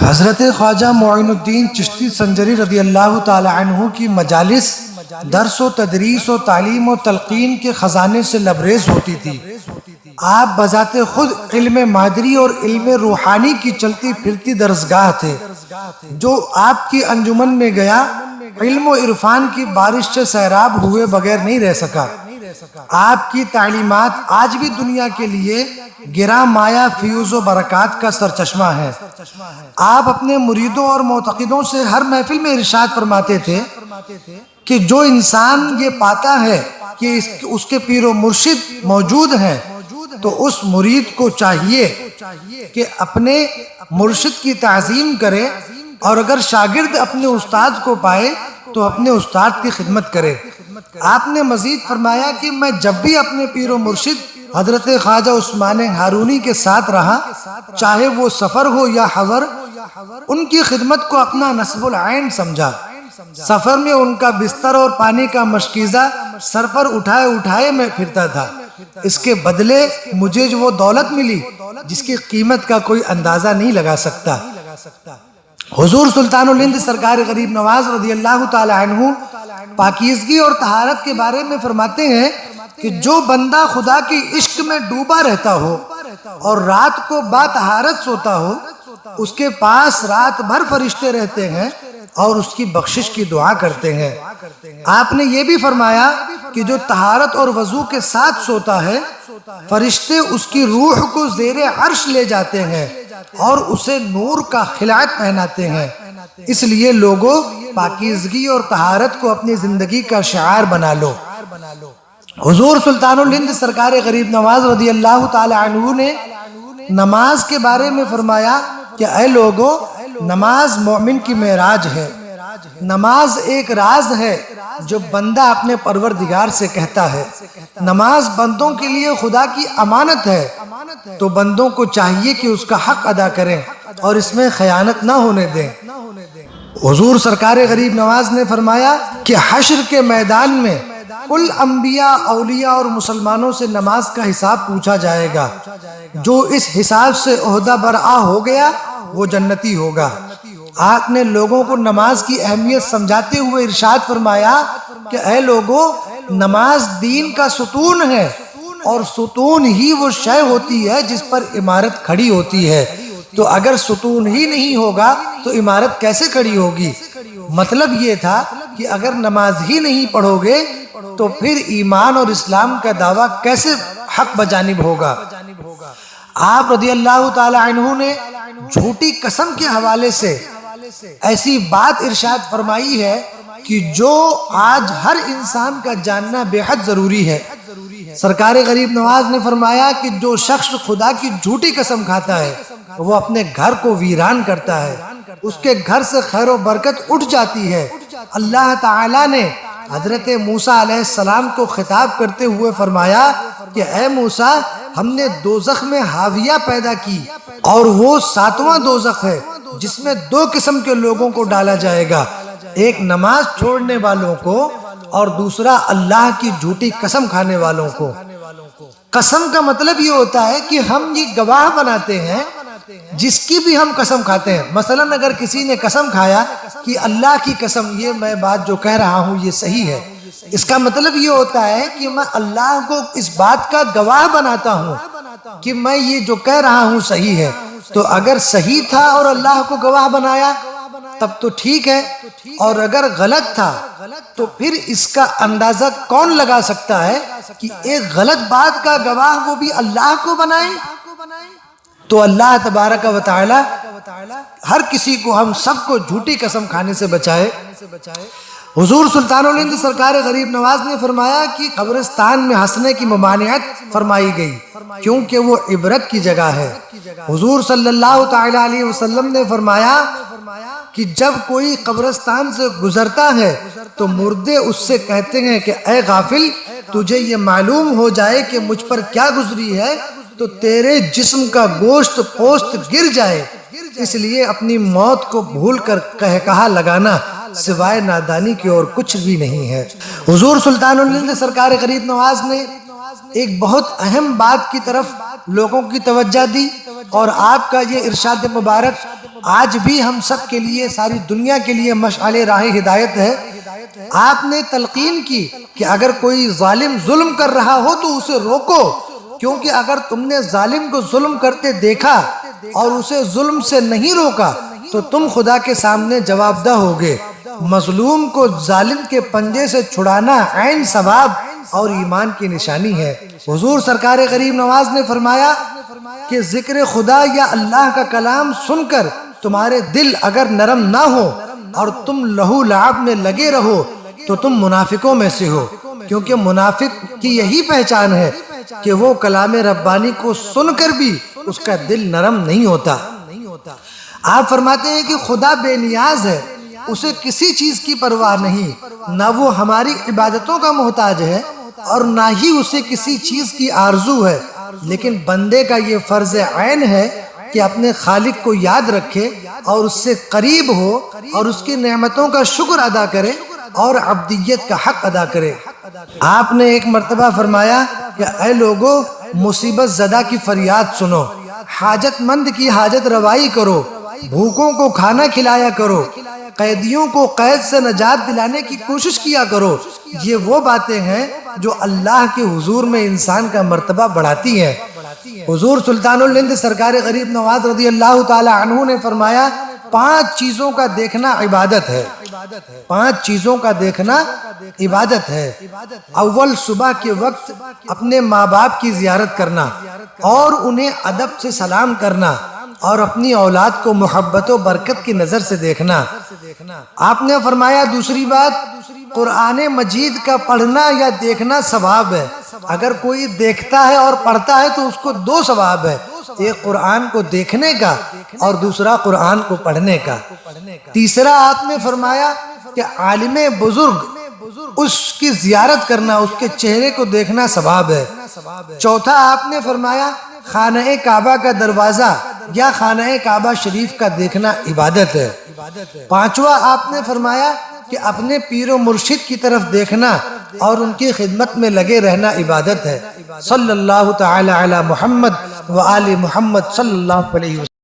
حضرت خواجہ معین الدین چشتی سنجری رضی اللہ تعالی عنہ کی مجالس درس و تدریس و تعلیم و تلقین کے خزانے سے لبریز ہوتی تھی۔ آپ بذات خود علم مادری اور علم روحانی کی چلتی پھرتی درسگاہ تھے۔ جو آپ کی انجمن میں گیا علم و عرفان کی بارش سے سیراب ہوئے بغیر نہیں رہ سکا۔ آپ کی تعلیمات آج بھی دنیا کے لیے گراں مایہ فیوز و برکات کا سرچشمہ ہے۔ آپ اپنے مریدوں اور معتقدوں سے ہر محفل میں ارشاد فرماتے تھے کہ جو انسان یہ پاتا ہے کہ اس کے پیر و مرشد موجود ہیں تو اس مرید کو چاہیے کہ اپنے مرشد کی تعظیم کرے، اور اگر شاگرد اپنے استاد کو پائے تو اپنے استاد کی خدمت کرے۔ آپ نے مزید فرمایا کہ میں جب بھی اپنے پیر و مرشد حضرت خواجہ عثمان ہارونی کے ساتھ رہا، چاہے وہ سفر ہو یا حضر، ان کی خدمت کو اپنا نصب العین سمجھا۔ سفر میں ان کا بستر اور پانی کا مشکیزہ سر پر اٹھائے اٹھائے میں پھرتا تھا۔ اس کے بدلے مجھے جو وہ دولت ملی جس کی قیمت کا کوئی اندازہ نہیں لگا سکتا۔ حضور سلطان الہند سرکار غریب نواز رضی اللہ تعالی عنہ پاکیزگی اور طہارت کے بارے میں فرماتے ہیں کہ جو بندہ خدا کی عشق میں ڈوبا رہتا ہو اور رات کو با طہارت سوتا ہو، اس کے پاس رات بھر فرشتے رہتے ہیں اور اس کی بخشش کی دعا کرتے ہیں۔ آپ نے یہ بھی فرمایا کہ جو طہارت اور وضو کے ساتھ سوتا ہے، فرشتے اس کی روح کو زیر عرش لے جاتے ہیں اور اسے نور کا خلعت پہناتے ہیں۔ اس لیے لوگوں، پاکیزگی اور طہارت کو اپنی زندگی کا شعار بنا لو۔ حضور سلطان الہند سرکار غریب نواز رضی اللہ تعالی عنہ نے نماز کے بارے میں فرمایا کہ اے لوگوں، نماز مومن کی معراج ہے۔ نماز ایک راز ہے جو بندہ اپنے پروردگار سے کہتا ہے۔ نماز بندوں کے لیے خدا کی امانت ہے، تو بندوں کو چاہیے کہ اس کا حق ادا کریں اور اس میں خیانت نہ ہونے دیں۔ حضور سرکار غریب نواز نے فرمایا کہ حشر کے میدان میں کل انبیاء، اولیاء اور مسلمانوں سے نماز کا حساب پوچھا جائے گا۔ جو اس حساب سے عہدہ برآ ہو گیا وہ جنتی ہوگا۔ آپ نے لوگوں کو نماز کی اہمیت سمجھاتے ہوئے ارشاد فرمایا کہ اے لوگوں، نماز دین کا ستون ہے، اور ستون ہی وہ شے ہوتی ہے جس پر عمارت کھڑی ہوتی ہے۔ تو اگر ستون ہی نہیں ہوگا تو عمارت کیسے کھڑی ہوگی؟ مطلب یہ تھا کہ اگر نماز ہی نہیں پڑھو گے تو پھر ایمان اور اسلام کا دعویٰ کیسے حق بجانب ہوگا؟ آپ رضی اللہ تعالی عنہ نے جھوٹی قسم کے حوالے سے ایسی بات ارشاد فرمائی ہے کہ جو آج ہر انسان کا جاننا بے حد ضروری ہے۔ سرکار غریب نواز نے فرمایا کہ جو شخص خدا کی جھوٹی قسم کھاتا ہے وہ اپنے گھر کو ویران کرتا ہے، اس کے گھر سے خیر و برکت اٹھ جاتی ہے۔ اللہ تعالیٰ نے حضرت موسیٰ علیہ السلام کو خطاب کرتے ہوئے فرمایا کہ اے موسیٰ، ہم نے دوزخ میں حاویہ پیدا کی، اور وہ 7واں دوزخ ہے جس میں 2 قسم کے لوگوں کو ڈالا جائے گا، ایک نماز چھوڑنے والوں کو اور دوسرا اللہ کی جھوٹی قسم کھانے والوں کو۔ قسم کا مطلب یہ ہوتا ہے کہ ہم یہ گواہ بناتے ہیں جس کی بھی ہم قسم کھاتے ہیں۔ مثلا اگر کسی نے قسم کھایا کہ اللہ کی قسم، یہ میں بات جو کہہ رہا ہوں یہ صحیح ہے، اس کا مطلب یہ ہوتا ہے کہ میں اللہ کو اس بات کا گواہ بناتا ہوں کہ میں یہ جو کہہ رہا ہوں صحیح ہے۔ تو اگر صحیح تھا اور اللہ کو گواہ بنایا تب تو ٹھیک ہے، اور اگر غلط تھا تو پھر اس کا اندازہ کون لگا سکتا ہے کہ ایک غلط بات کا گواہ وہ بھی اللہ کو بنائے؟ تو اللہ تبارک و تعالی ہر کسی کو، ہم سب کو جھوٹی قسم کھانے سے بچائے۔ حضور سلطان الہند سرکار غریب نواز نے فرمایا کہ قبرستان میں ہنسنے کی ممانعت فرمائی گئی کیونکہ وہ عبرت کی جگہ ہے۔ حضور صلی اللہ تعالی علیہ وسلم نے فرمایا کہ جب کوئی قبرستان سے گزرتا ہے تو مردے اس سے کہتے ہیں کہ اے غافل، تجھے یہ معلوم ہو جائے کہ مجھ پر کیا گزری ہے تو تیرے جسم کا گوشت پوست گر جائے، اس لیے اپنی موت کو بھول کر کہا لگانا سوائے نادانی کی اور کچھ بھی نہیں ہے۔ حضور سلطان الہند سرکار غریب نواز نے ایک بہت اہم بات کی طرف لوگوں کی توجہ دی، اور آپ کا یہ ارشاد مبارک آج بھی ہم سب کے لیے، ساری دنیا کے لیے مشعل راہ ہدایت ہے۔ آپ نے تلقین کی کہ اگر کوئی ظالم ظلم کر رہا ہو تو اسے روکو، کیونکہ اگر تم نے ظالم کو ظلم کرتے دیکھا اور اسے ظلم سے نہیں روکا تو تم خدا کے سامنے جواب دہ ہوگے۔ مظلوم کو ظالم کے پنجے سے چھڑانا عین ثواب اور ایمان کی نشانی ہے۔ حضور سرکار غریب نواز نے فرمایا کہ ذکر خدا یا اللہ کا کلام سن کر تمہارے دل اگر نرم نہ ہو اور تم لہو لعب میں لگے رہو تو تم منافقوں میں سے ہو، کیونکہ منافق کی یہی پہچان ہے کہ وہ کلام ربانی کو سن کر بھی اس کا دل نرم نہیں ہوتا۔ آپ فرماتے ہیں کہ خدا بے نیاز ہے، اسے کسی چیز کی پرواہ نہیں، نہ وہ ہماری عبادتوں کا محتاج ہے اور نہ ہی اسے کسی چیز کی آرزو ہے، لیکن بندے کا یہ فرض عین ہے کہ اپنے خالق کو یاد رکھے اور اس سے قریب ہو اور اس کی نعمتوں کا شکر ادا کرے اور عبدیت کا حق ادا کرے۔ آپ نے ایک مرتبہ فرمایا کہ اے لوگو، مصیبت زدہ کی فریاد سنو، حاجت مند کی حاجت روائی کرو، بھوکوں کو کھانا کھلایا کرو، قیدیوں کو قید سے نجات دلانے کی کوشش کیا کرو۔ یہ وہ باتیں ہیں جو اللہ کے حضور میں انسان کا مرتبہ بڑھاتی ہیں۔ حضور سلطان الہند سرکار غریب نواز رضی اللہ تعالی عنہ نے فرمایا 5 چیزوں کا دیکھنا عبادت ہے، 5 چیزوں کا دیکھنا عبادت ہے۔ اول، صبح کے وقت اپنے ماں باپ کی زیارت کرنا اور انہیں ادب سے سلام کرنا اور اپنی اولاد کو محبت و برکت کی نظر سے دیکھنا۔ آپ نے فرمایا دوسری بات، قرآن مجید کا پڑھنا یا دیکھنا ثواب ہے۔ اگر کوئی دیکھتا ہے اور پڑھتا ہے تو اس کو 2 ثواب ہے، ایک قرآن کو دیکھنے کا اور دوسرا قرآن کو پڑھنے کا۔ تیسرا آپ نے فرمایا کہ عالم بزرگ اس کی زیارت کرنا، اس کے چہرے کو دیکھنا ثواب ہے۔ چوتھا آپ نے فرمایا خانہ کعبہ کا دروازہ یا خانہ کعبہ شریف کا دیکھنا عبادت ہے۔ پانچواں آپ نے فرمایا کہ اپنے پیر و مرشد کی طرف دیکھنا اور ان کی خدمت میں لگے رہنا عبادت ہے۔ صلی اللہ تعالی علی محمد و آل محمد صلی اللہ علیہ وسلم۔